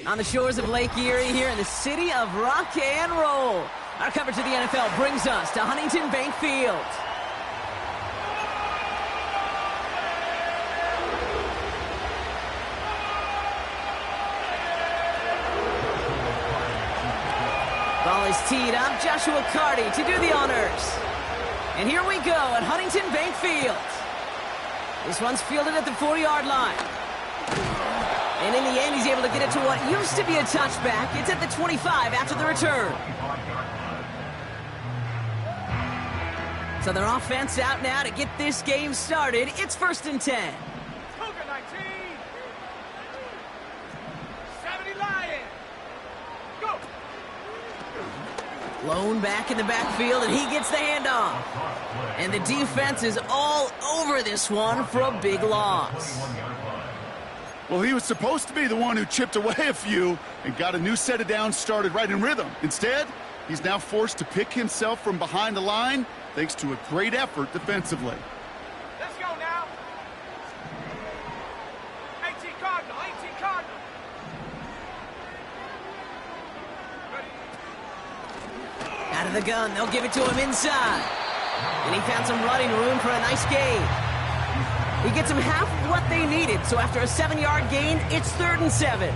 On the shores of Lake Erie here in the city of rock and roll. Our coverage of the NFL brings us to Huntington Bank Field. Ball is teed up. Joshua Carty to do the honors. And here we go at Huntington Bank Field. This one's fielded at the 40-yard line. And in the end, he's able to get it to what used to be a touchback. It's at the 25 after the return. So their offense out now to get this game started. It's 1st and 10. Cougar 19. 70 Lions. Go. Lone back in the backfield, and he gets the handoff. And the defense is all over this one for a big loss. Well, he was supposed to be the one who chipped away a few and got a new set of downs started right in rhythm. Instead, he's now forced to pick himself from behind the line thanks to a great effort defensively. Let's go now. 18 Cardinal, 18 Cardinal. Ready? Out of the gun, they'll give it to him inside. And he found some running room for a nice gain. He gets him half of what they needed, so after a 7-yard gain, it's 3rd and 7.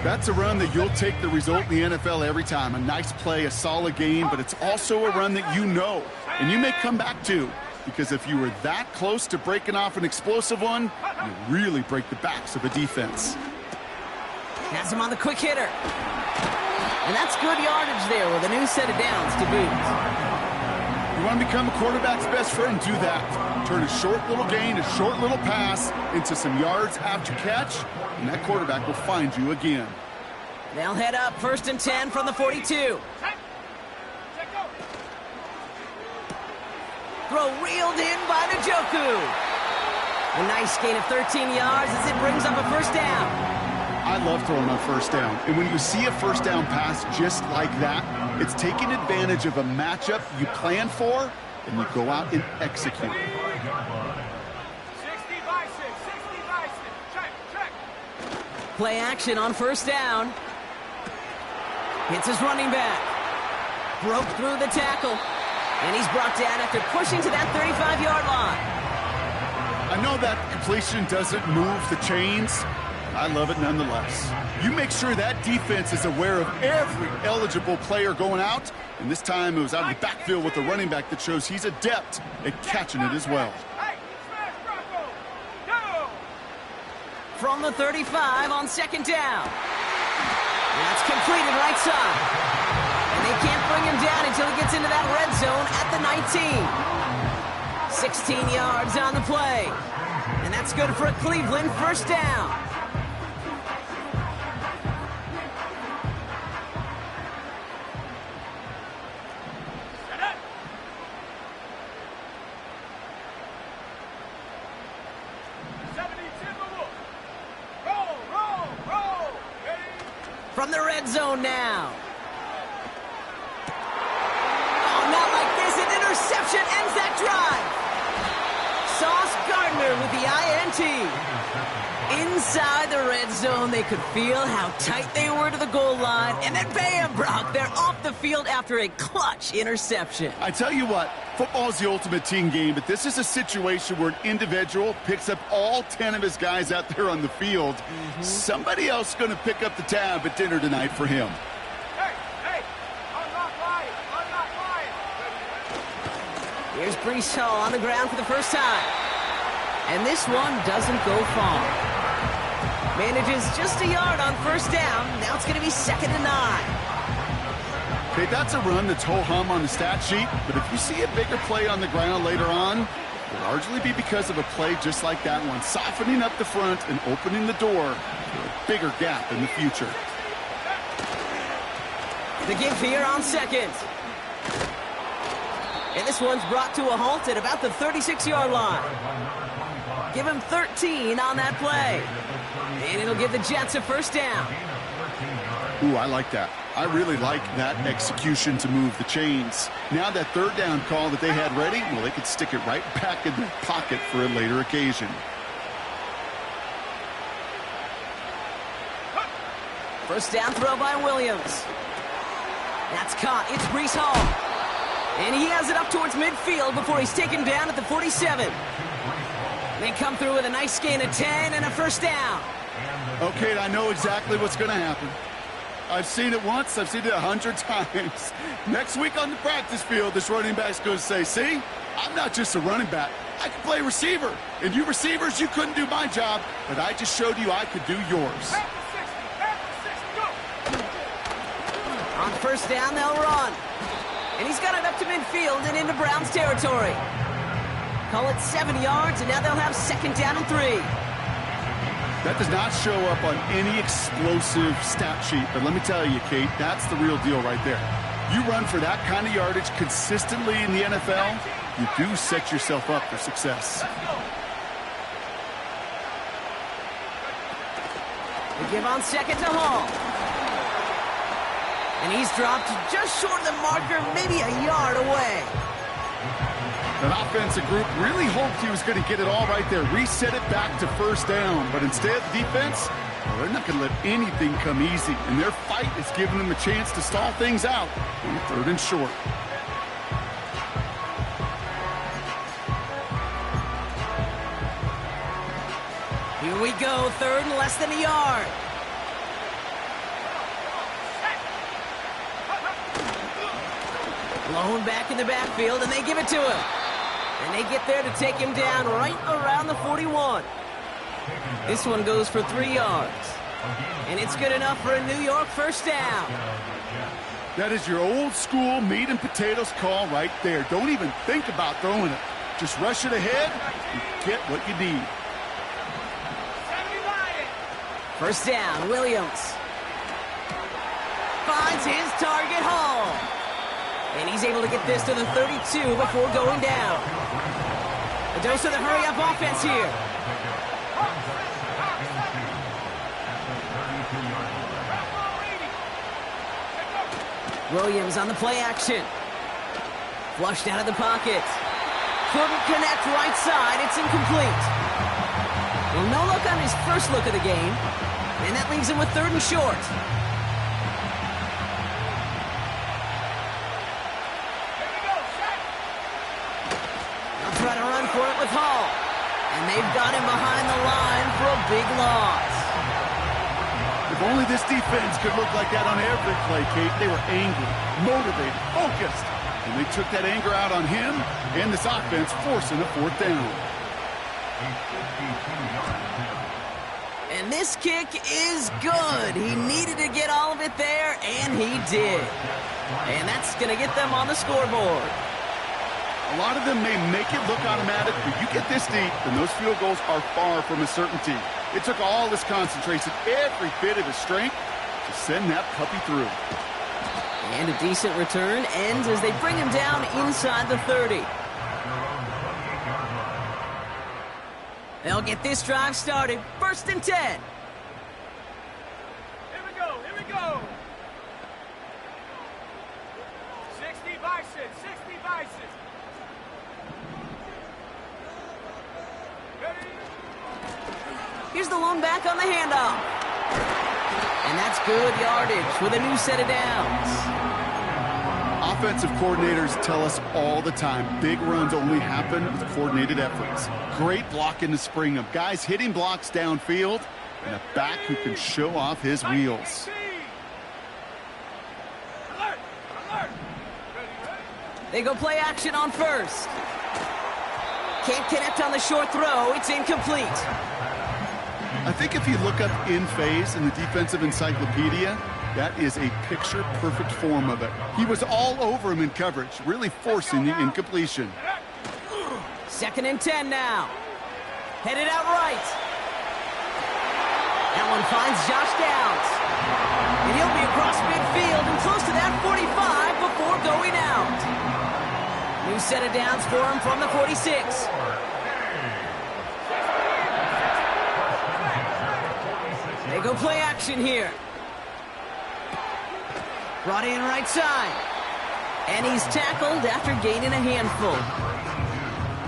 That's a run that you'll take the result in the NFL every time. A nice play, a solid game, but it's also a run that you know, and you may come back to, because if you were that close to breaking off an explosive one, you really break the backs of a defense. Has him on the quick hitter. And that's good yardage there with a new set of downs to boot. You want to become a quarterback's best friend, do that. Turn a short little gain, a short little pass into some yards after catch, and that quarterback will find you again. They'll head up 1st and 10 from the 42. Throw reeled in by Njoku. A nice gain of 13 yards as it brings up a 1st down. I love throwing on 1st down. And when you see a 1st down pass just like that, it's taking advantage of a matchup you plan for, and you go out and execute. 60 by 6, 60 by 6. Check. Play action on 1st down. Hits his running back. Broke through the tackle. And he's brought down after pushing to that 35-yard line. I know that completion doesn't move the chains. I love it nonetheless. You make sure that defense is aware of every eligible player going out, and this time it was out of the backfield with the running back that shows he's adept at catching it as well. From the 35 on 2nd down. That's completed right side. And they can't bring him down until he gets into that red zone at the 19. 16 yards on the play. And that's good for a Cleveland 1st down. From the red zone now. Oh, not like this. An interception ends that drive. Sauce Gardner with the INT. Inside the red zone, they could feel how tight they were to the goal line. And then bam, Brock, they're off the field after a clutch interception. I tell you what, football is the ultimate team game, but this is a situation where an individual picks up all 10 of his guys out there on the field. Somebody else is going to pick up the tab at dinner tonight for him. Hey, unlock Lion. Here's Breece Hall on the ground for the 1st time. And this one doesn't go far. Manages just a yard on 1st down. Now it's going to be 2nd and 9. Okay, that's a run that's ho-hum on the stat sheet, but if you see a bigger play on the ground later on, it'll largely be because of a play just like that one, softening up the front and opening the door for a bigger gap in the future. The give here on 2nd. And this one's brought to a halt at about the 36-yard line. Give him 13 on that play. And it'll give the Jets a 1st down. Ooh, I like that. I really like that execution to move the chains. Now that 3rd down call that they had ready, well, they could stick it right back in their pocket for a later occasion. First down throw by Williams. That's caught. It's Breece Hall. And he has it up towards midfield before he's taken down at the 47. They come through with a nice gain of 10 and a first down. Okay, I know exactly what's going to happen. I've seen it once. I've seen it 100 times. Next week on the practice field, this running back's going to say, see, I'm not just a running back. I can play receiver. And you receivers, you couldn't do my job, but I just showed you I could do yours. On first down, they'll run. And he's got it up to midfield and into Browns territory. Call it 7 yards, and now they'll have second down and 3. That does not show up on any explosive stat sheet, but let me tell you, Kate, that's the real deal right there. You run for that kind of yardage consistently in the NFL, you do set yourself up for success. They give on second to Hall. And he's dropped just short of the marker, maybe a yard away. That offensive group really hoped he was going to get it all right there, reset it back to first down. But instead, the defense, well, they're not going to let anything come easy. And their fight is giving them a chance to stall things out on third and short. Here we go, third and less than a yard. Blown back in the backfield, and they give it to him. And they get there to take him down right around the 41. This one goes for 3 yards. And it's good enough for a New York first down. That is your old school meat and potatoes call right there. Don't even think about throwing it. Just rush it ahead and get what you need. First down, Williams. Finds his target, Hall. And he's able to get this to the 32 before going down. A dose of the hurry-up offense here. Williams on the play action. Flushed out of the pocket. Couldn't connect right side. It's incomplete. Well, no look on his first look of the game. And that leaves him with third and short. They'll try to run for it with Hall. And they've got him behind the line for a big loss. If only this defense could look like that on every play, Kate. They were angry, motivated, focused. And they took that anger out on him and this offense, forcing a fourth down. And this kick is good. He needed to get all of it there, and he did. And that's going to get them on the scoreboard. A lot of them may make it look automatic, but you get this deep, and those field goals are far from a certainty. It took all his concentration, every bit of his strength, to send that puppy through. And a decent return ends as they bring him down inside the 30. They'll get this drive started. First and 10. Here we go, here we go. 60 Bison, 60 Bison. Ready? Here's the lone back on the handoff. And that's good yardage with a new set of downs. Offensive coordinators tell us all the time, big runs only happen with coordinated efforts. Great block in the spring of guys hitting blocks downfield and a back who can show off his wheels. Alert, alert. They go play action on first. Can't connect on the short throw. It's incomplete. I think if you look up in phase in the defensive encyclopedia, that is a picture-perfect form of it. He was all over him in coverage, really forcing the incompletion. Second and 10 now. Headed out right. That one finds Josh Downs. And he'll be across midfield and close to that 45 before going out. New set of downs for him from the 46. They go play action here. Brought in right side. And he's tackled after gaining a handful.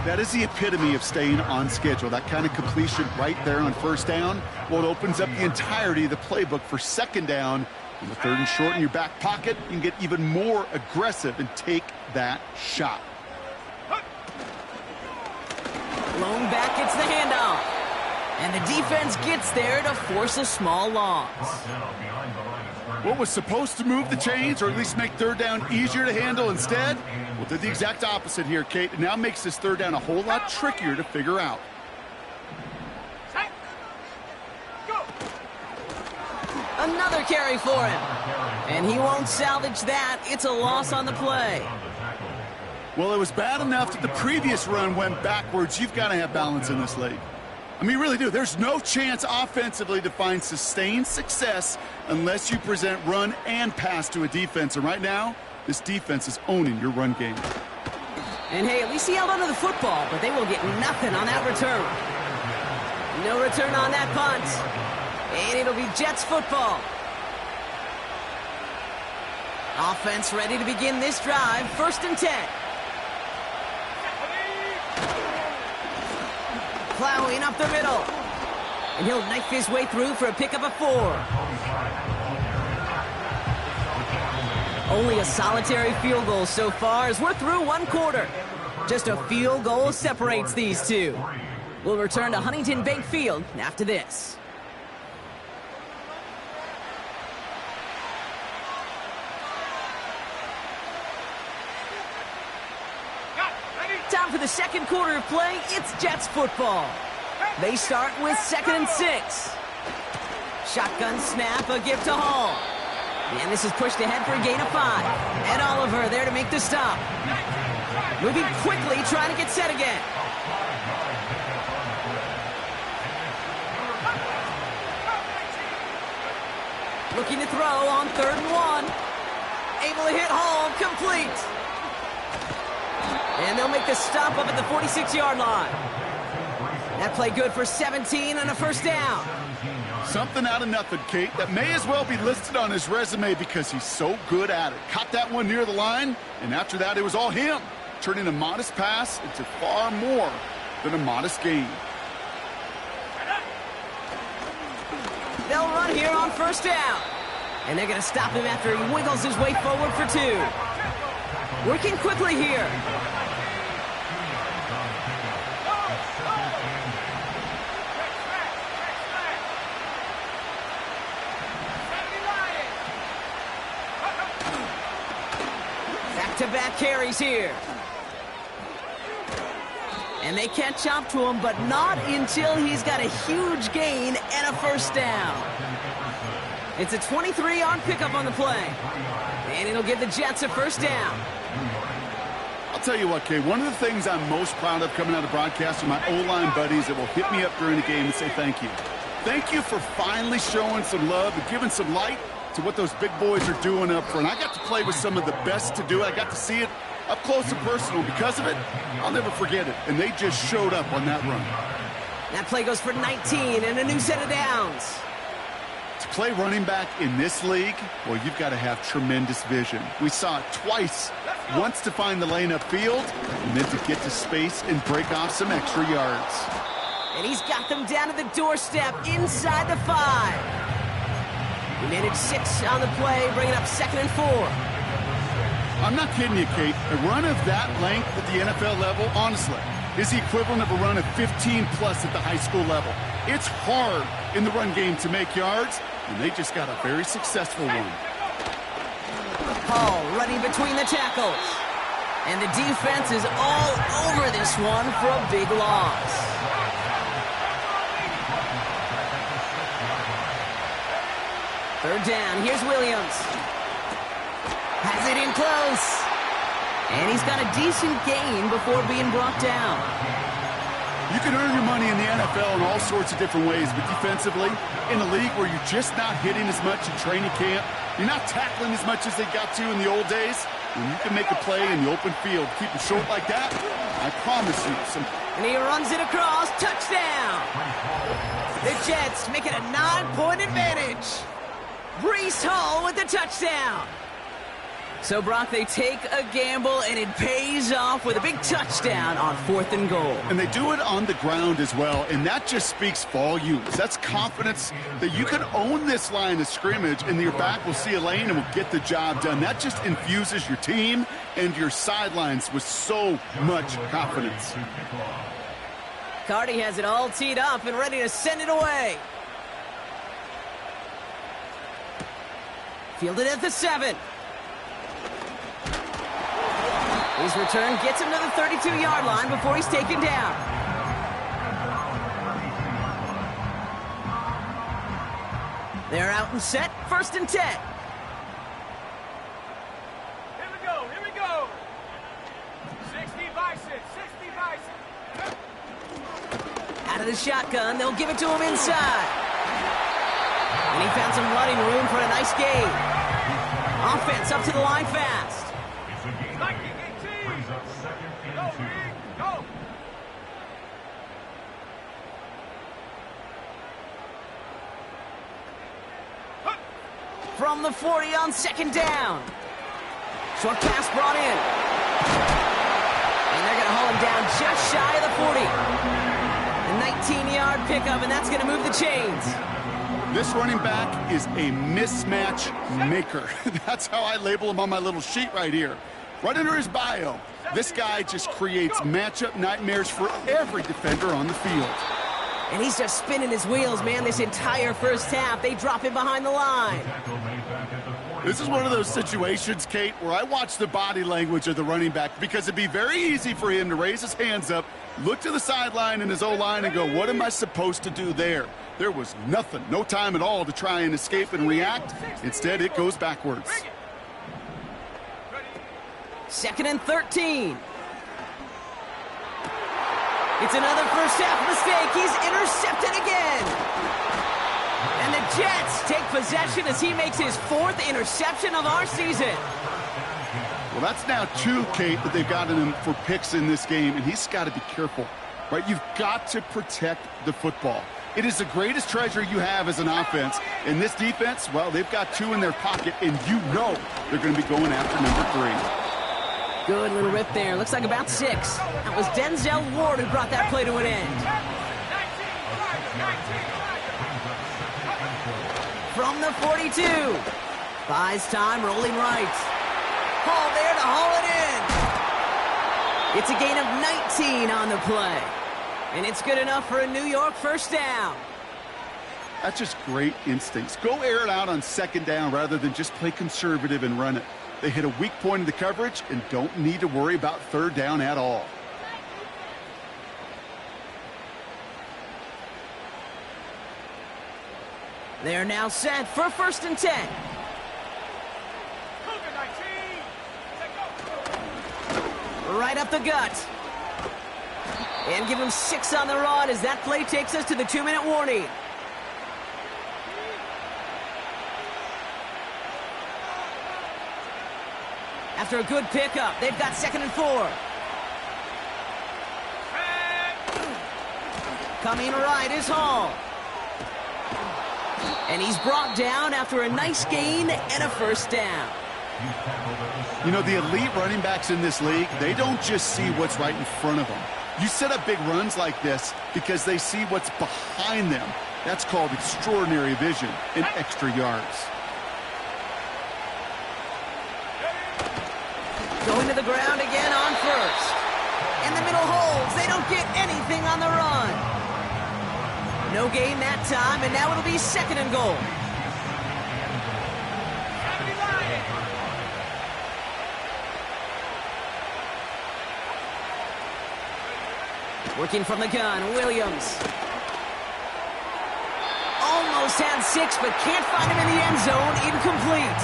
That is the epitome of staying on schedule. That kind of completion right there on first down. Well, it opens up the entirety of the playbook for second down. In the third and short in your back pocket, you can get even more aggressive and take that shot. Lone back gets the handoff. And the defense gets there to force a small loss. What was supposed to move the chains, or at least make third down easier to handle instead? Well, did the exact opposite here, Kate. It now makes this third down a whole lot trickier to figure out. Another carry for him. And he won't salvage that. It's a loss on the play. Well, it was bad enough that the previous run went backwards. You've got to have balance in this league. I mean, you really do. There's no chance offensively to find sustained success unless you present run and pass to a defense. And right now, this defense is owning your run game. And hey, at least he held onto the football, but they will get nothing on that return. No return on that punt. And it'll be Jets football. Offense ready to begin this drive. 1st and 10. Plowing up the middle. And he'll knife his way through for a pickup of 4. Only a solitary field goal so far as we're through 1 quarter. Just a field goal separates these two. We'll return to Huntington Bank Field after this. Time for the second quarter of play. It's Jets football. They start with 2nd and 6. Shotgun snap, a give to Hall. And this is pushed ahead for a gain of 5. And Oliver there to make the stop. Moving quickly, trying to get set again. Looking to throw on 3rd and 1. Able to hit Hall, complete. And they'll make the stop up at the 46-yard line. That play good for 17 and a 1st down. Something out of nothing, Kate. That may as well be listed on his resume because he's so good at it. Caught that one near the line, and after that, it was all him. Turning a modest pass into far more than a modest gain. They'll run here on 1st down. And they're going to stop him after he wiggles his way forward for 2. Working quickly here. Back-to-back carries here. And they catch up to him, but not until he's got a huge gain and a 1st down. It's a 23-yard pickup on the play. And it'll give the Jets a 1st down. I'll tell you what, Kay, one of the things I'm most proud of coming out of broadcast are my O-line buddies that will hit me up during the game and say thank you. Thank you for finally showing some love and giving some light to what those big boys are doing up front. I got to play with some of the best to do it. I got to see it up close and personal. Because of it, I'll never forget it. And they just showed up on that run. That play goes for 19 and a new set of downs. To play running back in this league, well, you've got to have tremendous vision. We saw it twice. Once to find the lane upfield, and then to get to space and break off some extra yards. And he's got them down to the doorstep inside the 5. He managed 6 on the play, bringing up 2nd and 4. I'm not kidding you, Kate. A run of that length at the NFL level, honestly, is the equivalent of a run of 15-plus at the high school level. It's hard in the run game to make yards, and they just got a very successful one. Hall running between the tackles. And the defense is all over this one for a big loss. Third down, here's Williams. Has it in close. And he's got a decent gain before being brought down. You can earn your money in the NFL in all sorts of different ways, but defensively, in a league where you're just not hitting as much in training camp, you're not tackling as much as they got to in the old days, when you can make a play in the open field, keep it short like that, I promise you some... And he runs it across, touchdown! The Jets make it a 9-point advantage. Breece Hall with the touchdown. So, Brock, they take a gamble, and it pays off with a big touchdown on 4th and goal. And they do it on the ground as well, and that just speaks volumes. That's confidence that you can own this line of scrimmage, and your back will see a lane and will get the job done. That just infuses your team and your sidelines with so much confidence. Carty has it all teed up and ready to send it away. Fielded at the 7. His return gets him to the 32-yard line before he's taken down. They're out and set, 1st and 10. Here we go, here we go. 60 Bison, 60 Bison. Out of the shotgun, they'll give it to him inside. And he found some running room for a nice gain. Offense up to the line fast. Go. From the 40 on 2nd down. Short pass brought in. And they're going to haul him down just shy of the 40. A 19-yard pickup, and that's going to move the chains. This running back is a mismatch maker. That's how I label him on my little sheet right here. Right under his bio, this guy just creates matchup nightmares for every defender on the field. And he's just spinning his wheels, man, this entire first half. They drop him behind the line. This is one of those situations, Kate, where I watch the body language of the running back because it'd be very easy for him to raise his hands up, look to the sideline in his O-line and go, what am I supposed to do there? There was nothing, no time at all to try and escape and react. Instead, it goes backwards. 2nd and 13. It's another first half mistake. He's intercepted again. And the Jets take possession as he makes his 4th interception of our season. Well, that's now 2, Kate, that they've gotten him for picks in this game, and he's got to be careful, right? You've got to protect the football. It is the greatest treasure you have as an offense. In this defense, well, they've got 2 in their pocket, and you know they're going to be going after number 3. Good little rip there. Looks like about 6. That was Denzel Ward who brought that play to an end. From the 42. Buys time, rolling right. Hall there to haul it in. It's a gain of 19 on the play. And it's good enough for a New York first down. That's just great instincts. Go air it out on 2nd down rather than just play conservative and run it. They hit a weak point in the coverage and don't need to worry about 3rd down at all. They're now set for 1st and 10. Right up the gut. And give him 6 on the run as that play takes us to the 2-minute warning. After a good pickup, they've got 2nd and 4. Coming right is Hall. And he's brought down after a nice gain and a first down. You know, the elite running backs in this league, they don't just see what's right in front of them. You set up big runs like this because they see what's behind them. That's called extraordinary vision and extra yards. Going to the ground again on 1st. And the middle holds. They don't get anything on the run. No gain that time, and now it'll be 2nd and goal. Working from the gun, Williams. Almost had 6, but can't find him in the end zone. Incomplete.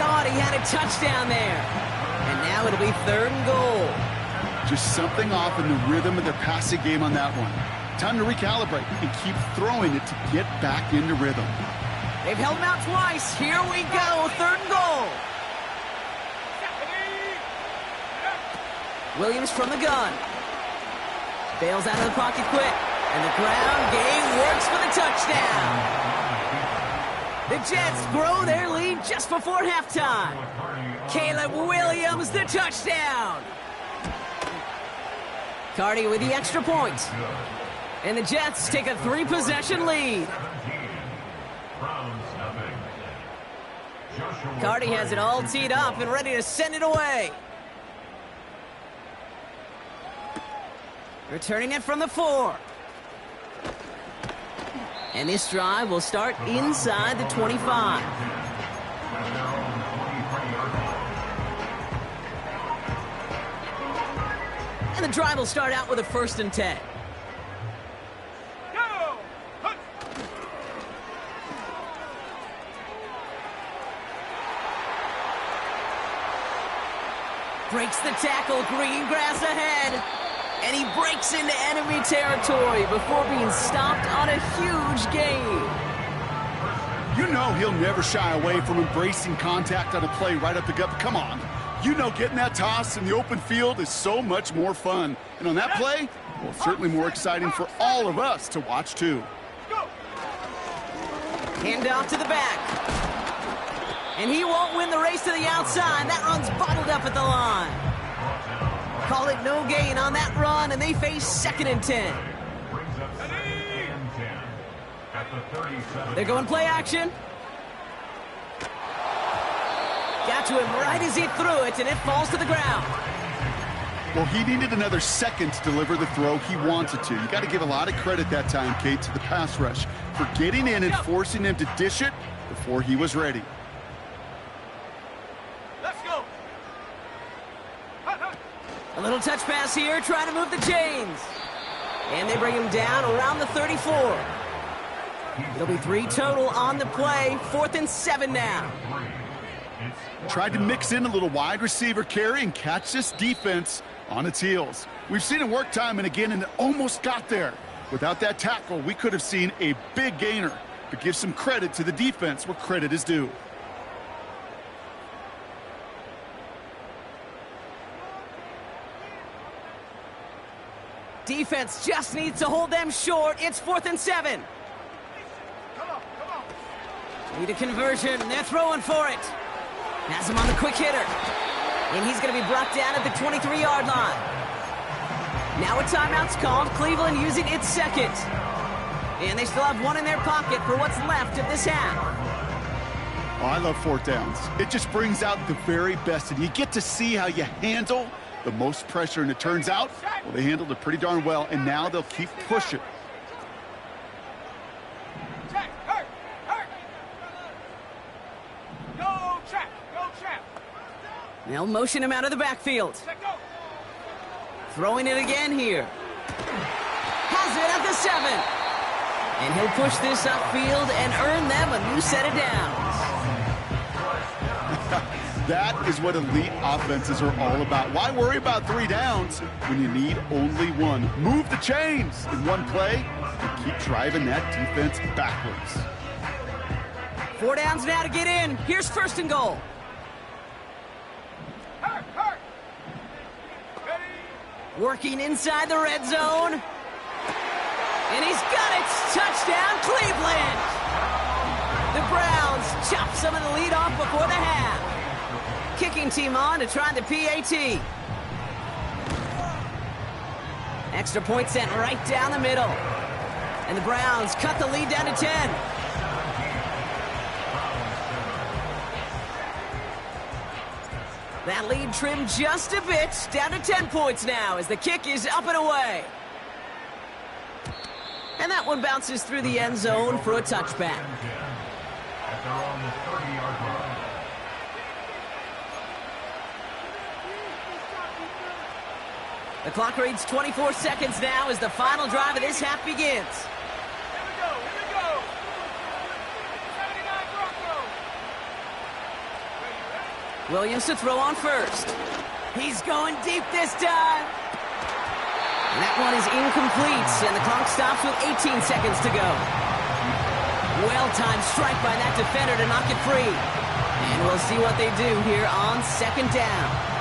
Thought he had a touchdown there. And now it'll be 3rd and goal. Just something off in the rhythm of their passing game on that one. Time to recalibrate and keep throwing it to get back into rhythm. They've held him out twice. Here we go, 3rd and goal. Williams from the gun. Bails out of the pocket quick. And the ground game works for the touchdown. The Jets grow their lead just before halftime. Caleb Williams, the touchdown. Cardi with the extra point. And the Jets take a 3-possession lead. Cardi has it all teed up and ready to send it away. Returning it from the 4. And this drive will start inside the 25. And the drive will start out with a 1st and 10. Breaks the tackle, green grass ahead. And he breaks into enemy territory before being stopped on a huge gain. You know he'll never shy away from embracing contact on a play right up the gut. Come on. You know getting that toss in the open field is so much more fun. And on that play, well, certainly more exciting for all of us to watch too. Hand off to the back. And he won't win the race to the outside. That run's bottled up at the line. Call it no gain on that run, and they face 2nd and 10. They're going play action. Got to him right as he threw it, and it falls to the ground. Well, he needed another second to deliver the throw he wanted to. You got to give a lot of credit that time, Kate, to the pass rush for getting in and forcing him to dish it before he was ready. A little touch pass here, trying to move the chains. And they bring him down around the 34. It'll be 3 total on the play, 4th and 7 now. Tried to mix in a little wide receiver carry and catch this defense on its heels. We've seen it work time and again, and it almost got there. Without that tackle, we could have seen a big gainer. But give some credit to the defense where credit is due. Defense just needs to hold them short. It's 4th and 7. Need a conversion. They're throwing for it. Has him on the quick hitter. And he's going to be brought down at the 23-yard line. Now a timeout's called. Cleveland using its 2nd. And they still have 1 in their pocket for what's left of this half. Oh, I love 4th downs. It just brings out the very best. And you get to see how you handle the most pressure, and it turns out, well, they handled it pretty darn well, and now they'll keep pushing. Check, hurt. Go, check. They'll motion him out of the backfield. Check, go. Throwing it again here. Has it at the 7. And he'll push this upfield and earn them a new set of downs. That is what elite offenses are all about. Why worry about 3 downs when you need only 1? Move the chains in one play and keep driving that defense backwards. 4 downs now to get in. Here's 1st and goal. Hurt. Ready. Working inside the red zone. And he's got it. Touchdown, Cleveland. The Browns chop some of the lead off before the half. Kicking team on to try the PAT. Extra point sent right down the middle. And the Browns cut the lead down to 10. That lead trimmed just a bit, down to 10 points now as the kick is up and away. And that one bounces through the end zone for a touchback. The clock reads 24 seconds now as the final drive of this half begins. Here we go. 79 Broncos. Williams to throw on first. He's going deep this time. And that one is incomplete, and the clock stops with 18 seconds to go. Well-timed strike by that defender to knock it free. And we'll see what they do here on 2nd down.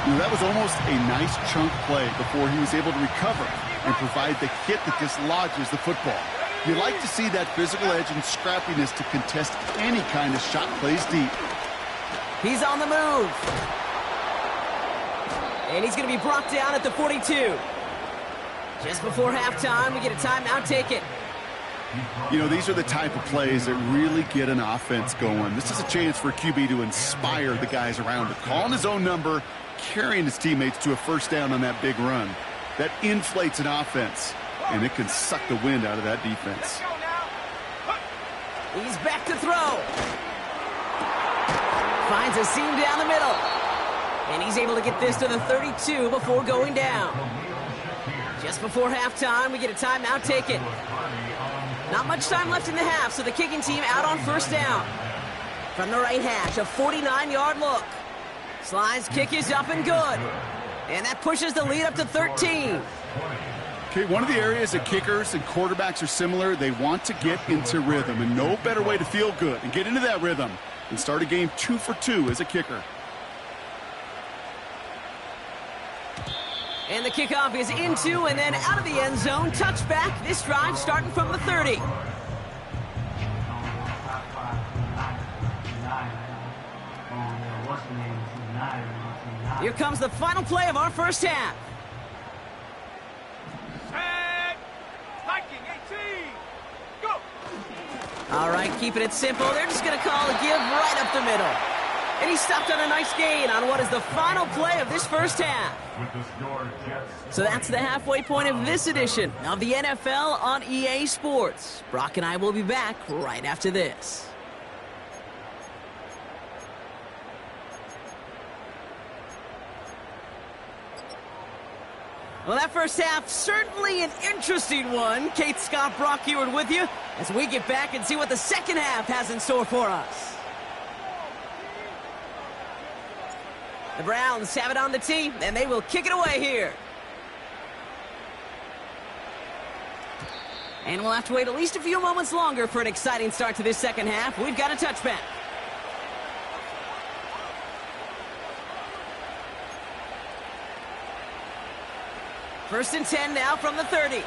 That was almost a nice chunk play before he was able to recover and provide the hit that dislodges the football. You like to see that physical edge and scrappiness to contest any kind of shot plays deep. He's on the move. And he's going to be brought down at the 42. Just before halftime, we get a timeout taken. You know, these are the type of plays that really get an offense going. This is a chance for QB to inspire the guys around him. Calling his own number, carrying his teammates to a first down on that big run. That inflates an offense, and it can suck the wind out of that defense. He's back to throw. Finds a seam down the middle. And he's able to get this to the 32 before going down. Just before halftime, we get a timeout taken. Not much time left in the half, so the kicking team out on first down. From the right hash, a 49-yard look. Sly's kick is up and good. And that pushes the lead up to 13. Okay, one of the areas that kickers and quarterbacks are similar, they want to get into rhythm. And no better way to feel good and get into that rhythm than start a game 2 for 2 as a kicker. And the kickoff is into and then out of the end zone. Touchback. This drive starting from the 30. Here comes the final play of our first half. Set. Viking 18. Go. All right, keeping it simple. They're just going to call a give right up the middle. And he stopped on a nice gain on what is the final play of this first half. So that's the halfway point of this edition of the NFL on EA Sports. Brock and I will be back right after this. Well, that first half, certainly an interesting one. Kate Scott, Brock Heward with you as we get back and see what the second half has in store for us. The Browns have it on the tee, and they will kick it away here. And we'll have to wait at least a few moments longer for an exciting start to this second half. We've got a touchback. First and 10 now from the 30.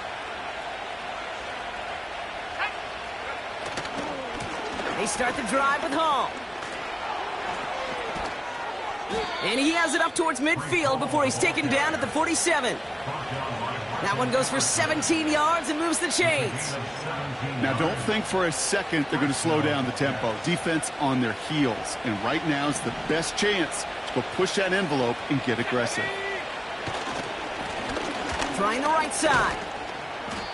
They start the drive with Hall. And he has it up towards midfield before he's taken down at the 47. That one goes for 17 yards and moves the chains. Now, don't think for a second they're going to slow down the tempo. Defense on their heels. And right now is the best chance to go push that envelope and get aggressive. Trying the right side.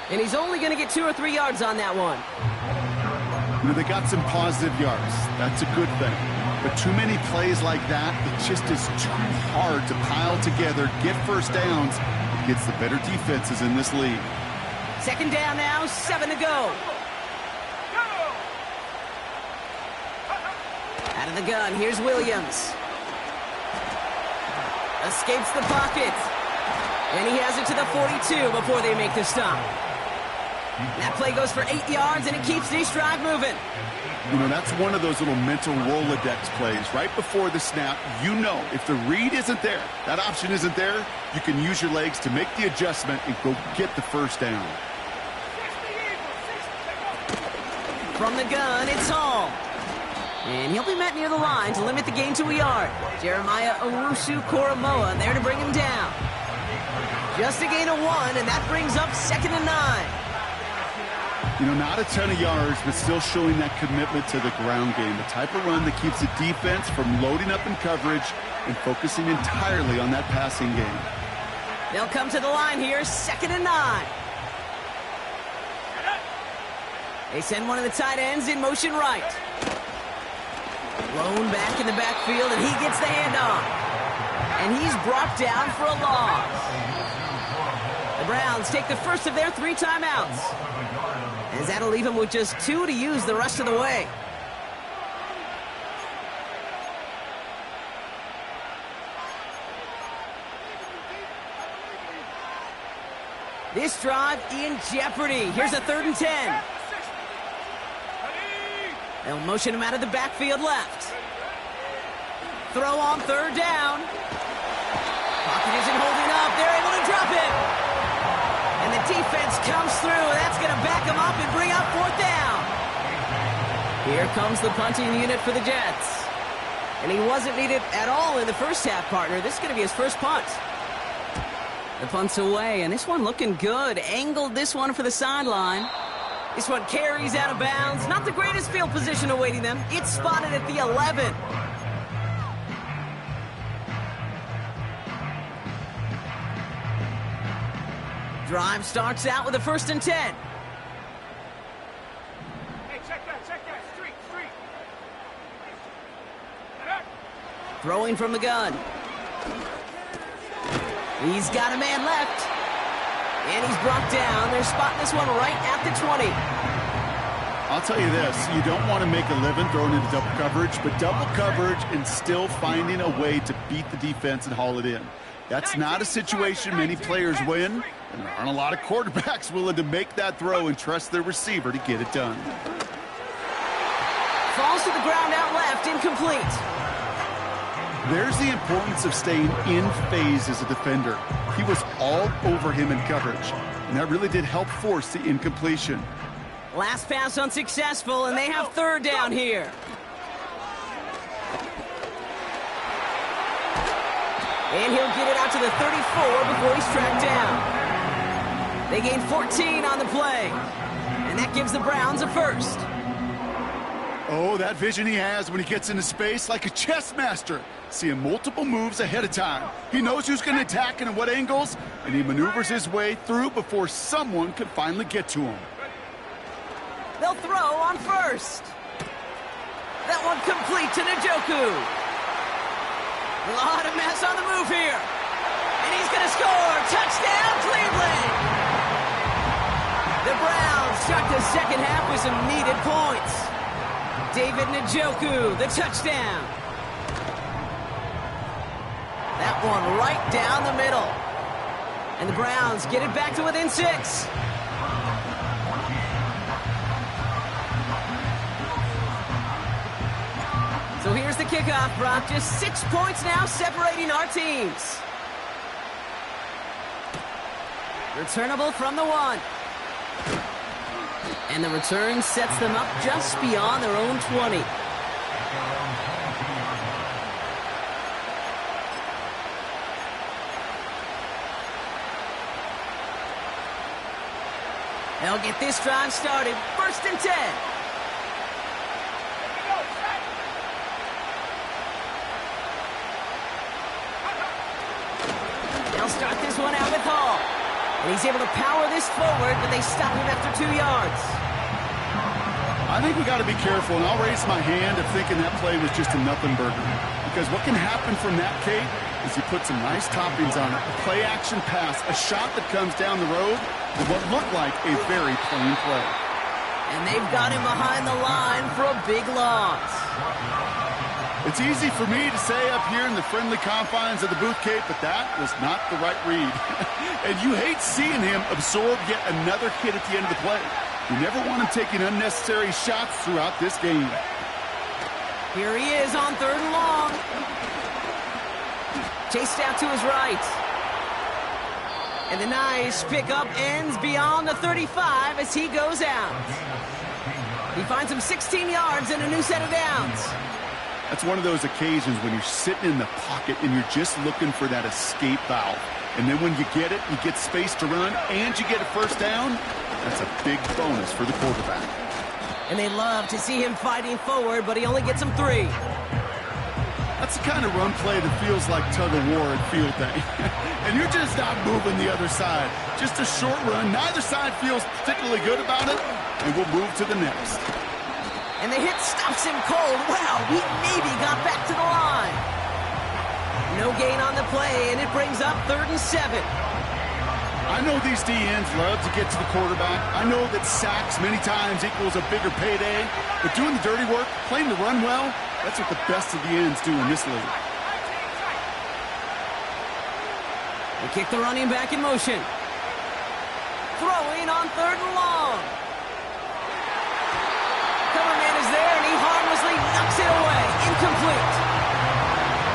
And he's only going to get 2 or 3 yards on that one. You know, they got some positive yards. That's a good thing. But too many plays like that, it just is too hard to pile together, get first downs against the better defenses in this league. Second down now, 7 to go. Out of the gun, here's Williams. Escapes the pocket. And he has it to the 42 before they make the stop. That play goes for 8 yards, and it keeps this drive moving. You know, that's one of those little mental Rolodex plays. Right before the snap, you know if the read isn't there, that option isn't there, you can use your legs to make the adjustment and go get the first down. From the gun, it's Hall. And he'll be met near the line to limit the gain to a yard. Jeremiah Owusu-Koramoah there to bring him down. Just a gain of 1, and that brings up 2nd and 9. You know, not a ton of yards, but still showing that commitment to the ground game. The type of run that keeps the defense from loading up in coverage and focusing entirely on that passing game. They'll come to the line here, 2nd and 9. They send one of the tight ends in motion right. Blown back in the backfield, and he gets the handoff. And he's brought down for a loss. The Browns take the first of their 3 timeouts, as that'll leave him with just 2 to use the rest of the way. This drive in jeopardy. Here's a 3rd and 10. They'll motion him out of the backfield left. Throw on 3rd down. Pocket isn't holding up. They're able to drop it. And the defense comes through. That's going to back him up and bring up 4th down. Here comes the punting unit for the Jets. And he wasn't needed at all in the first half, partner. This is going to be his first punt. The punt's away, and this one looking good. Angled this one for the sideline. This one carries out of bounds. Not the greatest field position awaiting them. It's spotted at the 11. Drive starts out with a 1st and 10. Hey, check that. Street. Throwing from the gun. He's got a man left. And he's brought down. They're spotting this one right at the 20. I'll tell you this, you don't want to make a living throwing into double coverage, but double coverage and still finding a way to beat the defense and haul it in. That's not a situation many players win, and there aren't a lot of quarterbacks willing to make that throw and trust their receiver to get it done. Falls to the ground out left, incomplete. There's the importance of staying in phase as a defender. He was all over him in coverage, and that really did help force the incompletion. Last pass unsuccessful, and they have 3rd down here. And he'll get it out to the 34 before he's tracked down. They gain 14 on the play, and that gives the Browns a 1st. Oh, that vision he has when he gets into space, like a chess master, seeing multiple moves ahead of time. He knows who's going to attack and at what angles, and he maneuvers his way through before someone can finally get to him. They'll throw on 1st. That one complete to Njoku. A lot of mess on the move here. And he's going to score. Touchdown, Cleveland! The Browns start the second half with some needed points. David Njoku, the touchdown. That one right down the middle. And the Browns get it back to within 6. So here's the kickoff, Brock. Just 6 points now separating our teams. Returnable from the 1. And the return sets them up just beyond their own 20. They'll get this drive started. 1st and 10. They'll start this one out with Hall. And he's able to power this forward, but they stop him after 2 yards. I think we got to be careful, and I'll raise my hand of thinking that play was just a nothing burger. Because what can happen from that, Kate, is you put some nice toppings on it. A play-action pass, a shot that comes down the road, with what looked like a very plain play. And they've got him behind the line for a big loss. It's easy for me to say up here in the friendly confines of the booth, Kate, but that was not the right read. And you hate seeing him absorb yet another hit at the end of the play. You never want him taking unnecessary shots throughout this game. Here he is on 3rd and long. Chased out to his right. And the nice pickup ends beyond the 35 as he goes out. He finds him 16 yards and a new set of downs. That's one of those occasions when you're sitting in the pocket and you're just looking for that escape valve. And then when you get it, you get space to run, and you get a 1st down. That's a big bonus for the quarterback. And they love to see him fighting forward, but he only gets them 3. That's the kind of run play that feels like tug-of-war at field day. And you're just not moving the other side. Just a short run. Neither side feels particularly good about it, and we'll move to the next. And the hit stops him cold. Wow, he maybe got back to the line. No gain on the play, and it brings up 3rd and 7. I know these DNs love to get to the quarterback. I know that sacks many times equals a bigger payday. But doing the dirty work, playing the run well, that's what the best of the ends do in this league. They kick the running back in motion. Throwing on 3rd and long. Coverman is there, and he harmlessly knocks it away. Incomplete.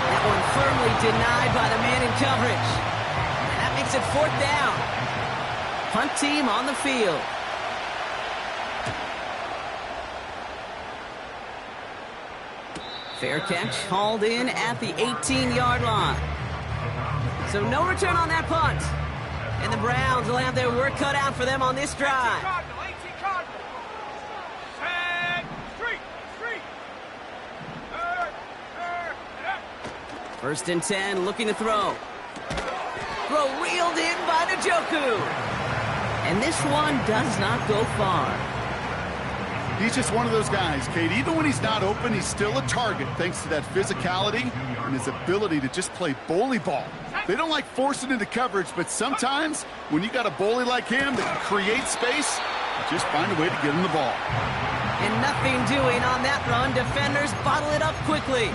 That one firmly denied by the man in coverage. And that makes it 4th down. punt team on the field. Fair catch hauled in at the 18-yard line. So no return on that punt. And the Browns will have their work cut out for them on this drive. First and 10, looking to throw. Throw reeled in by Njoku. And this one does not go far. He's just one of those guys, Kate. Even when he's not open, he's still a target thanks to that physicality and his ability to just play bully ball. They don't like forcing into coverage, but sometimes when you got a bully like him that can create space, just find a way to get him the ball. And nothing doing on that run. Defenders bottle it up quickly.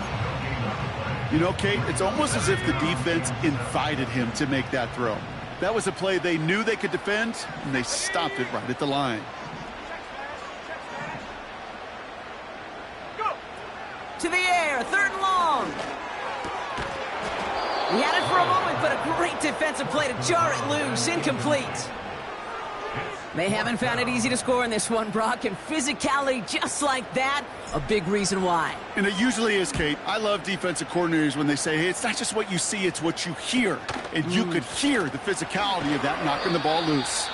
You know, Kate, it's almost as if the defense invited him to make that throw. That was a play they knew they could defend, and they stopped it right at the line. To the air, 3rd and long. He had it for a moment, but a great defensive play to jar it loose. Incomplete. They haven't found it easy to score in this one, Brock, and physicality just like that, a big reason why. And it usually is, Kate. I love defensive coordinators when they say, hey, it's not just what you see, it's what you hear. And you could hear the physicality of that knocking the ball loose.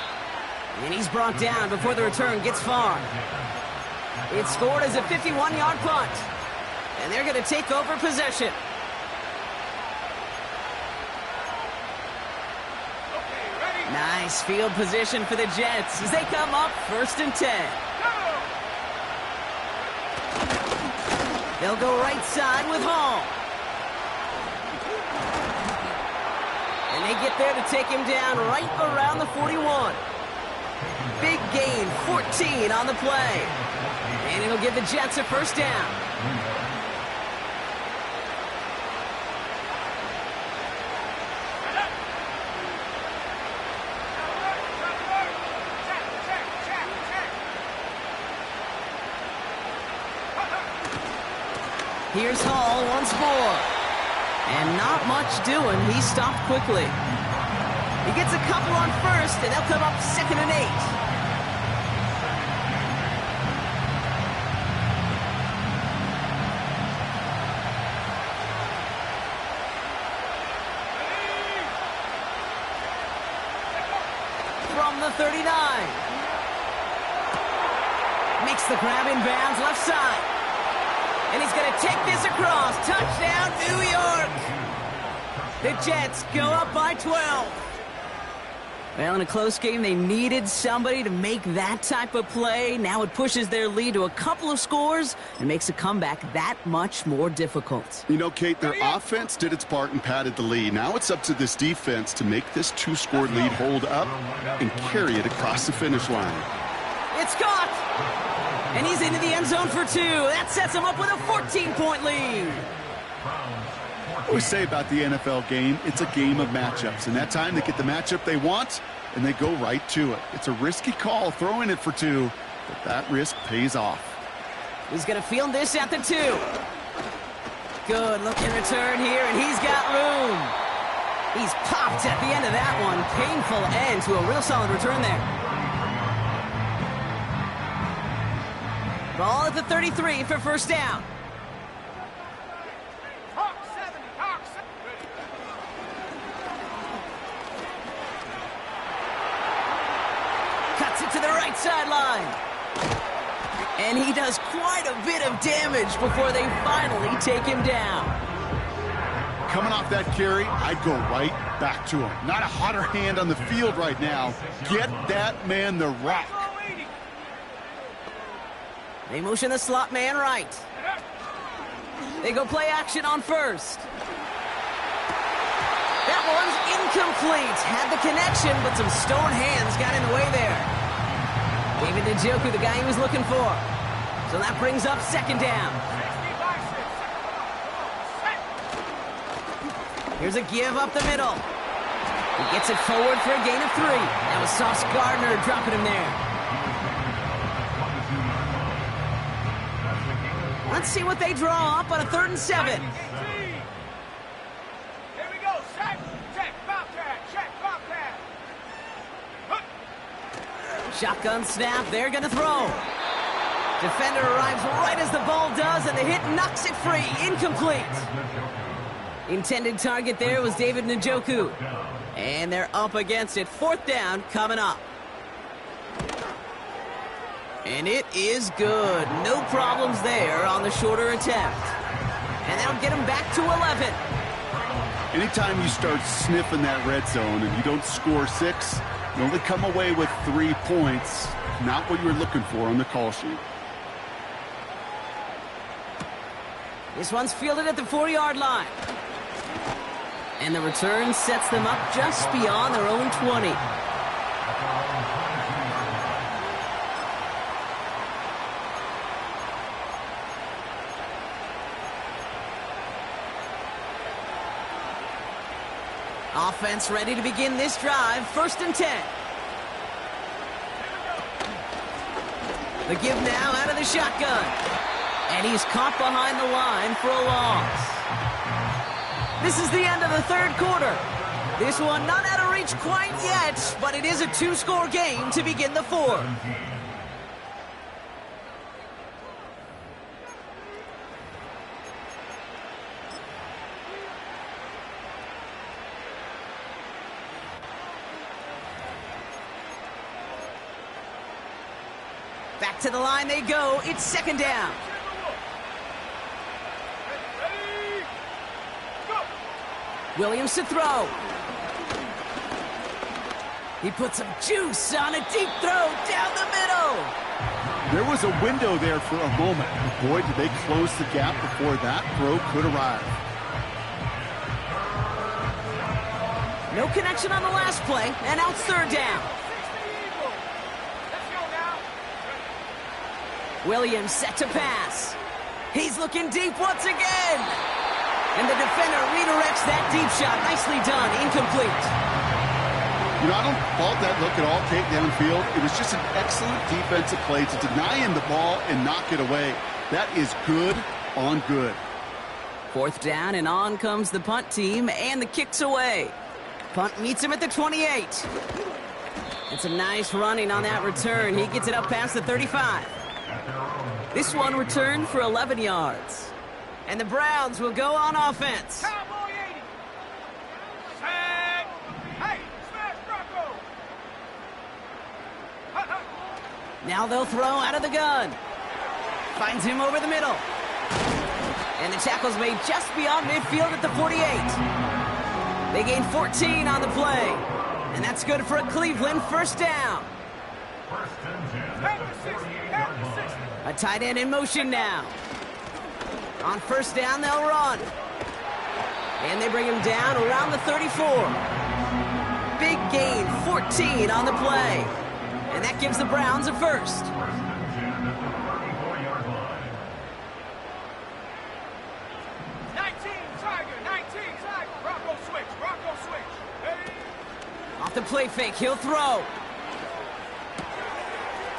And he's brought down before the return gets far. It's scored as a 51-yard punt. And they're going to take over possession. Nice field position for the Jets as they come up 1st and 10. They'll go right side with Hall. And they get there to take him down right around the 41. Big gain, 14 on the play. And it'll give the Jets a 1st down. Here's Hall once more. And not much doing. He stopped quickly. He gets a couple on 1st, and they'll come up 2nd and 8. From the 39. Makes the grab in bounds left side. And he's going to take this across. Touchdown, New York. The Jets go up by 12. Well, in a close game, they needed somebody to make that type of play. Now it pushes their lead to a couple of scores and makes a comeback that much more difficult. You know, Kate, their offense did its part and padded the lead. Now it's up to this defense to make this 2-score lead hold up and carry it across the finish line. It's caught. And he's into the end zone for 2. That sets him up with a 14-point lead. I always say about the NFL game, it's a game of matchups. And that time they get the matchup they want, and they go right to it. It's a risky call throwing it for 2, but that risk pays off. He's going to field this at the 2. Good looking return here, and he's got room. He's popped at the end of that one. Painful end to a real solid return there. Ball at the 33 for 1st down. Cuts it to the right sideline. And he does quite a bit of damage before they finally take him down. Coming off that carry, I'd go right back to him. Not a hotter hand on the field right now. Get that man the rock. They motion the slot man right. They go play action on 1st. That one's incomplete. Had the connection, but some stone hands got in the way there. David Njoku, the guy he was looking for. So that brings up 2nd down. Here's a give up the middle. He gets it forward for a gain of 3. That was Sauce Gardner dropping him there. Let's see what they draw up on a 3rd and 7. Here we go. Check, check, Bobcat, check, Bobcat. Shotgun snap, they're going to throw. Defender arrives right as the ball does, and the hit knocks it free. Incomplete. Intended target there was David Njoku. And they're up against it. 4th down coming up. And it is good. No problems there on the shorter attempt. And that'll get them back to 11. Anytime you start sniffing that red zone and you don't score 6, you only come away with 3 points. Not what you were looking for on the call sheet. This one's fielded at the 4-yard line. And the return sets them up just beyond their own 20. Offense ready to begin this drive. 1st and 10. The give now out of the shotgun. And he's caught behind the line for a loss. This is the end of the 3rd quarter. This one not out of reach quite yet, but it is a 2-score game to begin the 4th. Back to the line they go. It's 2nd down. Williams to throw. He puts some juice on a deep throw down the middle. There was a window there for a moment. Boy, did they close the gap before that throw could arrive. No connection on the last play, and now it's 3rd down. Williams set to pass. He's looking deep once again. And the defender redirects that deep shot. Nicely done. Incomplete. You know, I don't fault that look at all, take downfield. It was just an excellent defensive play to deny him the ball and knock it away. That is good on good. 4th down, and on comes the punt team, and the kick's away. Punt meets him at the 28. And some nice running on that return. He gets it up past the 35. This one returned for 11 yards. And the Browns will go on offense. Cowboy 80. Set. Hey, smash Rocco. Now they'll throw out of the gun. Finds him over the middle. And the tackle's made just beyond midfield at the 48. They gain 14 on the play. And that's good for a Cleveland 1st down. A tight end in motion now. On 1st down, they'll run. And they bring him down around the 34. Big gain, 14 on the play. And that gives the Browns a 1st. Off the play fake, he'll throw.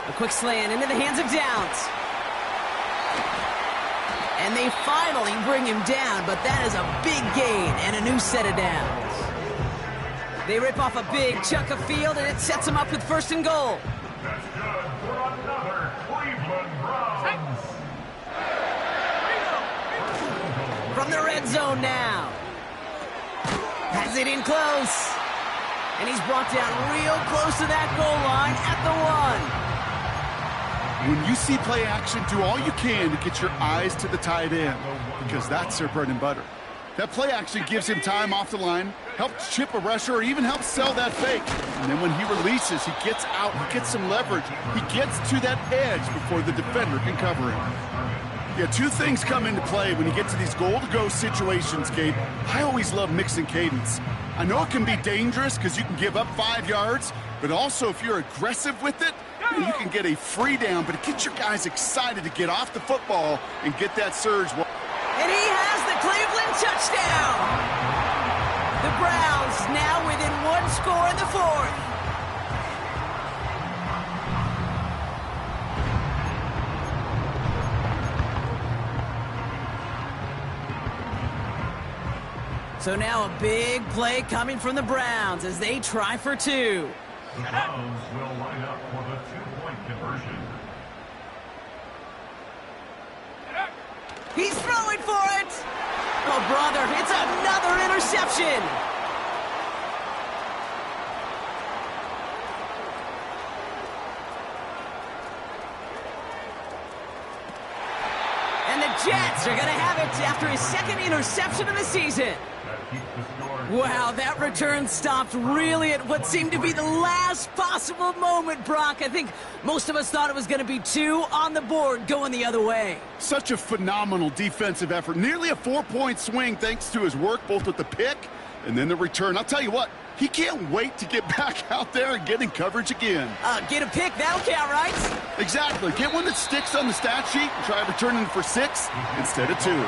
A quick slant into the hands of Downs. And they finally bring him down, but that is a big gain and a new set of downs. They rip off a big chunk of field, and it sets them up with 1st and goal. That's good for another Cleveland Browns. From the red zone now. Has it in close. And he's brought down real close to that goal line at the 1. When you see play action, do all you can to get your eyes to the tight end, because that's their bread and butter. That play action gives him time off the line, helps chip a rusher, or even helps sell that fake. And then when he releases, he gets out, he gets some leverage. He gets to that edge before the defender can cover him. Yeah, 2 things come into play when you get to these goal-to-go situations, Gabe. I always love mixing cadence. I know it can be dangerous because you can give up 5 yards, but also if you're aggressive with it, you can get a free down, but it gets your guys excited to get off the football and get that surge. And he has the Cleveland touchdown. The Browns now within 1 score in the 4th. So now a big play coming from the Browns as they try for 2. The Browns will line up for the conversion. He's throwing for it! Oh, brother, it's another interception! And the Jets are going to have it after his second interception of the season. That keeps the score. Wow, that return stopped really at what seemed to be the last possible moment, Brock. I think most of us thought it was going to be 2 on the board going the other way. Such a phenomenal defensive effort. Nearly a 4-point swing thanks to his work both with the pick and then the return. I'll tell you what, he can't wait to get back out there and get in coverage again. Get a pick, that'll count, right? Exactly. Get one that sticks on the stat sheet and try returning for 6 instead of 2.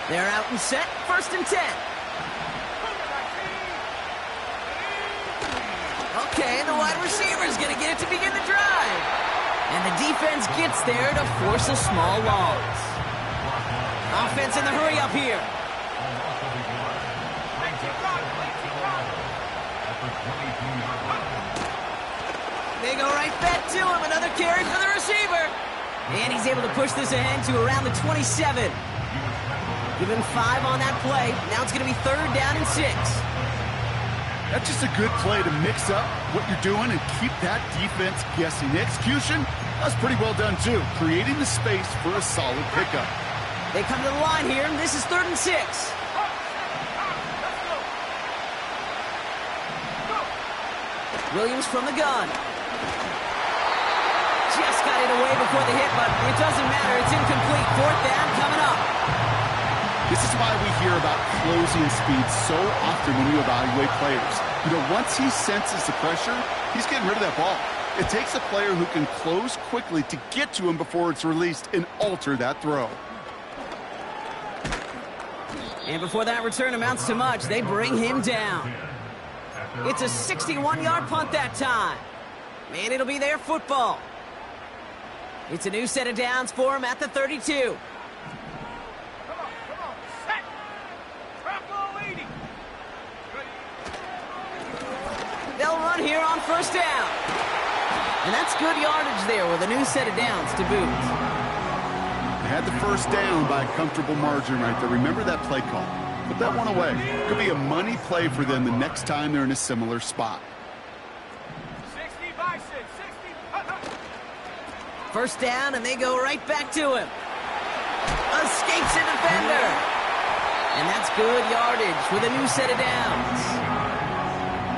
They're out and set, 1st and 10. Okay, the wide receiver's going to get it to begin the drive. And the defense gets there to force a small loss. Offense in the hurry up here. They go right back to him. Another carry for the receiver. And he's able to push this ahead to around the 27. Give him 5 on that play. Now it's going to be 3rd down and 6. That's just a good play to mix up what you're doing and keep that defense guessing. The execution, that's pretty well done too. Creating the space for a solid pickup. They come to the line here, and this is 3rd and 6. Williams from the gun. Just got it away before the hit, but it doesn't matter. It's incomplete. 4th down coming up. This is why we hear about closing speed so often when you evaluate players. You know, once he senses the pressure, he's getting rid of that ball. It takes a player who can close quickly to get to him before it's released and alter that throw. And before that return amounts to much, they bring him down. It's a 61-yard punt that time. And it'll be their football. It's a new set of downs for him at the 32. They'll run here on 1st down. And that's good yardage there with a new set of downs to boot. They had the 1st down by a comfortable margin right there. Remember that play call. Put that one away. Could be a money play for them the next time they're in a similar spot. 60 by 6, 60. 1st down, and they go right back to him. Escapes a defender. And that's good yardage with a new set of downs.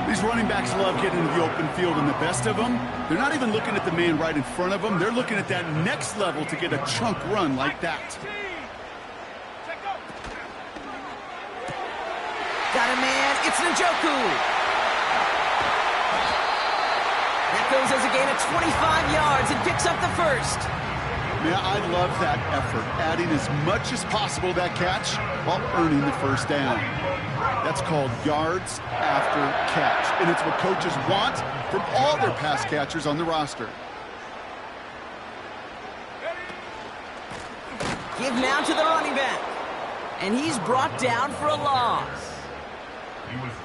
These running backs love getting into the open field, and the best of them, they're not even looking at the man right in front of them. They're looking at that next level to get a chunk run like that. Got a man. It's Njoku. That goes as a gain of 25 yards and picks up the 1st. Yeah, I love that effort, adding as much as possible to that catch while earning the 1st down. That's called yards after catch, and it's what coaches want from all their pass catchers on the roster. Give now to the running back, and he's brought down for a loss.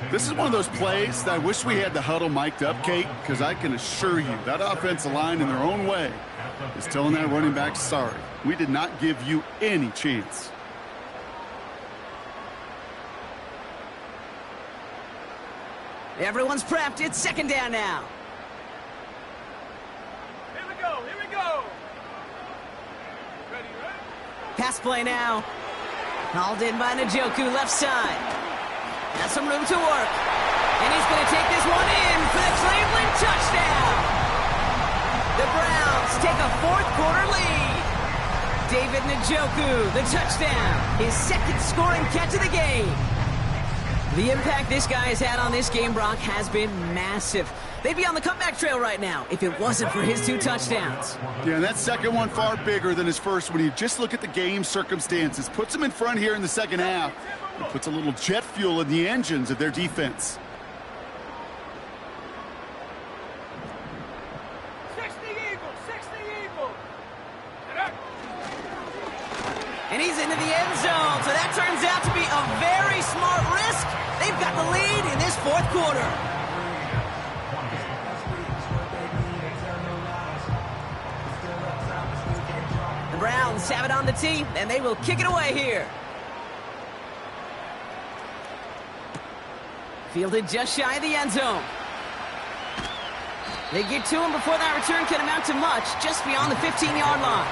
This is one of those plays that I wish we had the huddle mic'd up, Kate, because I can assure you that offensive line in their own way is telling that running back, sorry, we did not give you any chance. Everyone's prepped. It's 2nd down now. Here we go, here we go. Ready? Pass play now. Hauled in by Njoku, left side. Has some room to work. And he's going to take this one in for the Cleveland touchdown. The Browns take a 4th quarter lead. David Njoku, the touchdown. His 2nd scoring catch of the game. The impact this guy has had on this game, Brock, has been massive. They'd be on the comeback trail right now if it wasn't for his 2 touchdowns. Yeah, and that 2nd one far bigger than his 1st when you just look at the game circumstances. Puts him in front here in the 2nd half. It puts a little jet fuel in the engines of their defense. 60 Eagles, 60 Eagles. And he's fourth quarter. The Browns have it on the tee, and they will kick it away here. Fielded just shy of the end zone. They get to him before that return can amount to much, just beyond the 15-yard line.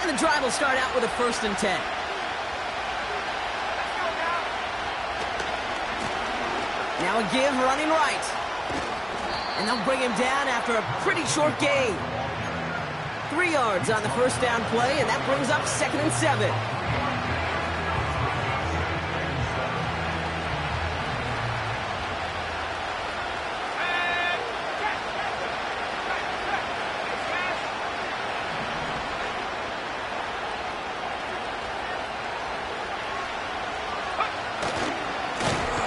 And the drive will start out with a 1st and 10. Now a give running right. And they'll bring him down after a pretty short gain. 3 yards on the first down play, and that brings up 2nd and 7.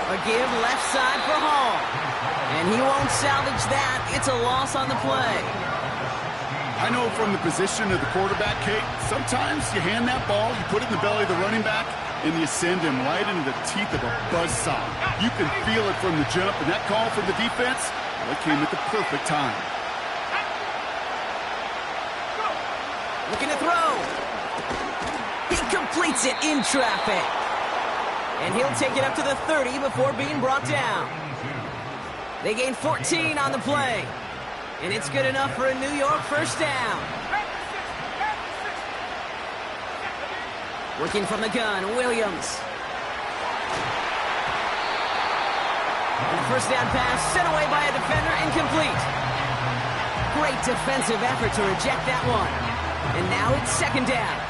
A give left side for Hall. And he won't salvage that. It's a loss on the play. I know from the position of the quarterback, Kate, sometimes you hand that ball, you put it in the belly of the running back, and you send him right into the teeth of a buzzsaw. You can feel it from the jump, and that call from the defense, well, it came at the perfect time. Looking to throw. He completes it in traffic. And he'll take it up to the 30 before being brought down. They gain 14 on the play. And it's good enough for a New York first down. Working from the gun, Williams. And the first down pass sent away by a defender, incomplete. Great defensive effort to reject that one. And now it's 2nd down.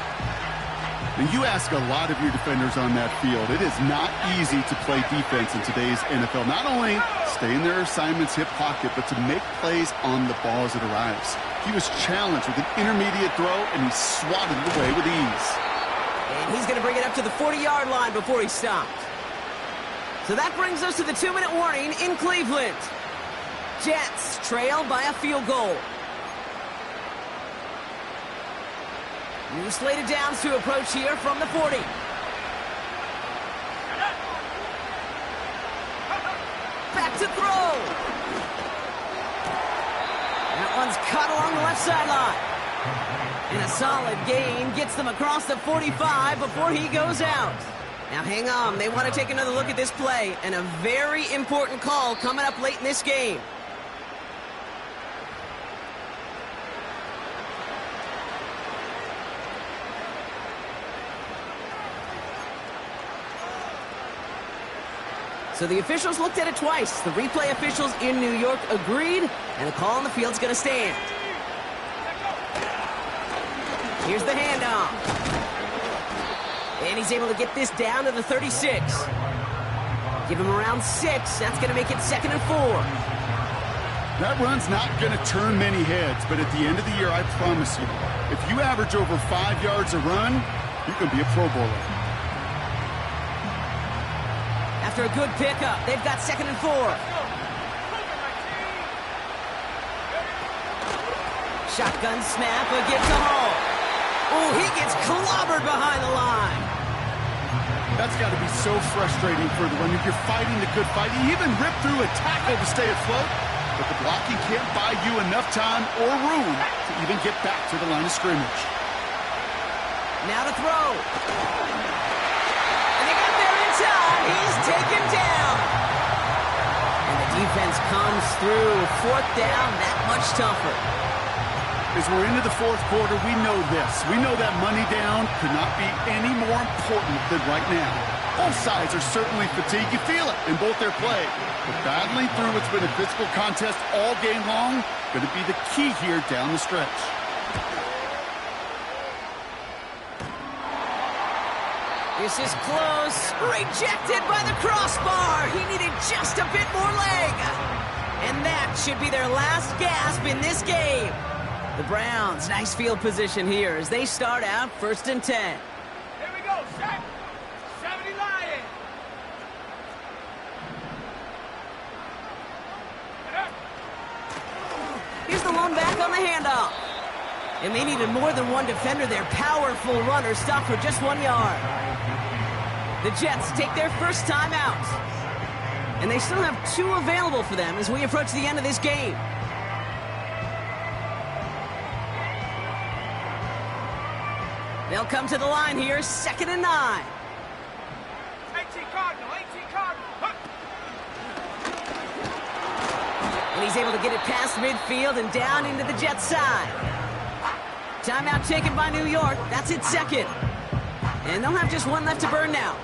And you ask a lot of your defenders on that field. It is not easy to play defense in today's NFL. Not only stay in their assignment's hip pocket, but to make plays on the ball as it arrives. He was challenged with an intermediate throw, and he swatted it away with ease. And he's going to bring it up to the 40-yard line before he stopped. So that brings us to the 2-minute warning in Cleveland. Jets trail by a field goal. New slated downs to approach here from the 40. Back to throw. That one's caught along the left sideline. And a solid gain gets them across the 45 before he goes out. Now hang on, they want to take another look at this play, and a very important call coming up late in this game. So the officials looked at it twice. The replay officials in New York agreed, and the call on the field's going to stand. Here's the handoff. And he's able to get this down to the 36. Give him around 6. That's going to make it 2nd and 4. That run's not going to turn many heads, but at the end of the year, I promise you, if you average over 5 yards a run, you can be a Pro Bowler. After a good pickup, they've got 2nd and 4. Shotgun snap, a give to Hall. Oh, he gets clobbered behind the line. That's got to be so frustrating for the runner. You're fighting the good fight. You even rip through a tackle to stay afloat, but the blocking can't buy you enough time or room to even get back to the line of scrimmage. Now to throw. And they got there in time. He's taken down. And the defense comes through. 4th down, that much tougher. As we're into the 4th quarter, we know this. We know that money down could not be any more important than right now. Both sides are certainly fatigued. You feel it in both their play. But battling through what's been a physical contest all game long, going to be the key here down the stretch. This is close. Rejected by the crossbar. He needed just a bit more leg. And that should be their last gasp in this game. The Browns, nice field position here as they start out 1st and 10. Here we go, set. 70 Lions. Here's the lone back on the handoff. And they needed more than one defender. Their powerful runner stopped for just 1 yard. The Jets take their first time out. And they still have 2 available for them as we approach the end of this game. They'll come to the line here, 2nd and 9. 18 Cardinal, 18 Cardinal. Huh. And he's able to get it past midfield and down into the Jets side. Timeout taken by New York. That's its 2nd. And they'll have just 1 left to burn now.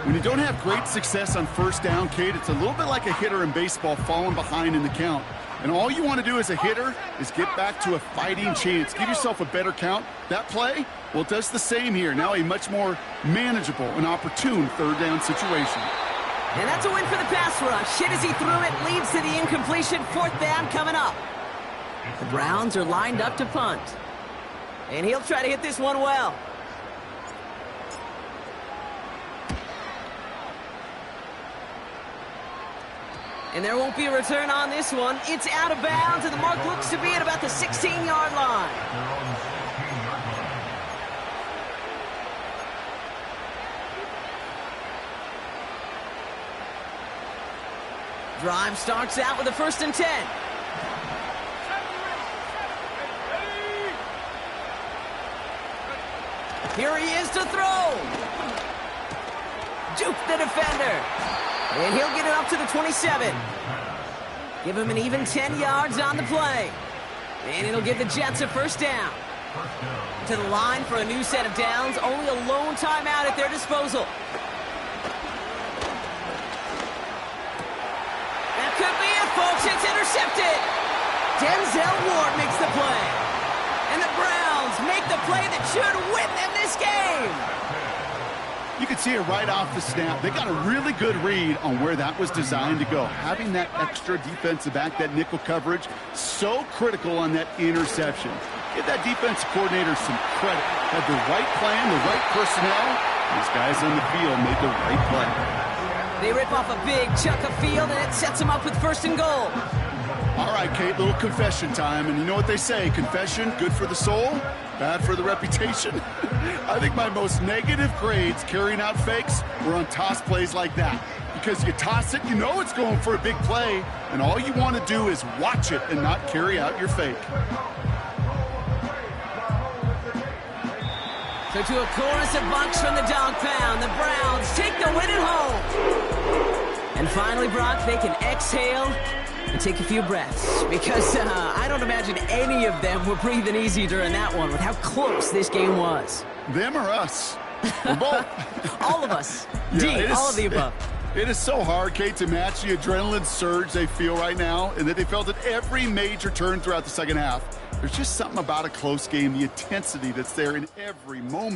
When you don't have great success on first down, Kate, it's a little bit like a hitter in baseball falling behind in the count. And all you want to do as a hitter is get back to a fighting chance. Give yourself a better count. That play, well, it does the same here. Now a much more manageable and opportune 3rd down situation. And that's a win for the pass rush. Hit as he threw it, leads to the incompletion. 4th down coming up. The Browns are lined up to punt. And he'll try to hit this one well. And there won't be a return on this one. It's out of bounds, and the mark looks to be at about the 16-yard line. Drive starts out with a 1st and 10. Here he is to throw. Juke the defender. And he'll get it up to the 27. Give him an even 10 yards on the play. And it'll give the Jets a 1st down. To the line for a new set of downs. Only a lone timeout at their disposal. That could be it, folks. It's intercepted. Denzel Ward makes the play. And the Browns make the play that should win them this game. You can see it right off the snap. They got a really good read on where that was designed to go. Having that extra defensive back, that nickel coverage, so critical on that interception. Give that defensive coordinator some credit. Had the right plan, the right personnel. These guys on the field made the right play. They rip off a big chunk of field, and it sets them up with 1st and goal. All right, Kate, little confession time. And you know what they say, confession, good for the soul, bad for the reputation. I think my most negative grades carrying out fakes were on toss plays like that. Because you toss it, you know it's going for a big play, and all you want to do is watch it and not carry out your fake. So to a chorus of bunks from the dog pound, the Browns take the win at home. And finally, Brock, they can exhale and take a few breaths, because I don't imagine any of them were breathing easy during that one with how close this game was. Them or us? We're both. All of us. Yeah, all of the above. It is so hard, Kate, to match the adrenaline surge they feel right now, and that they felt at every major turn throughout the 2nd half. There's just something about a close game, the intensity that's there in every moment.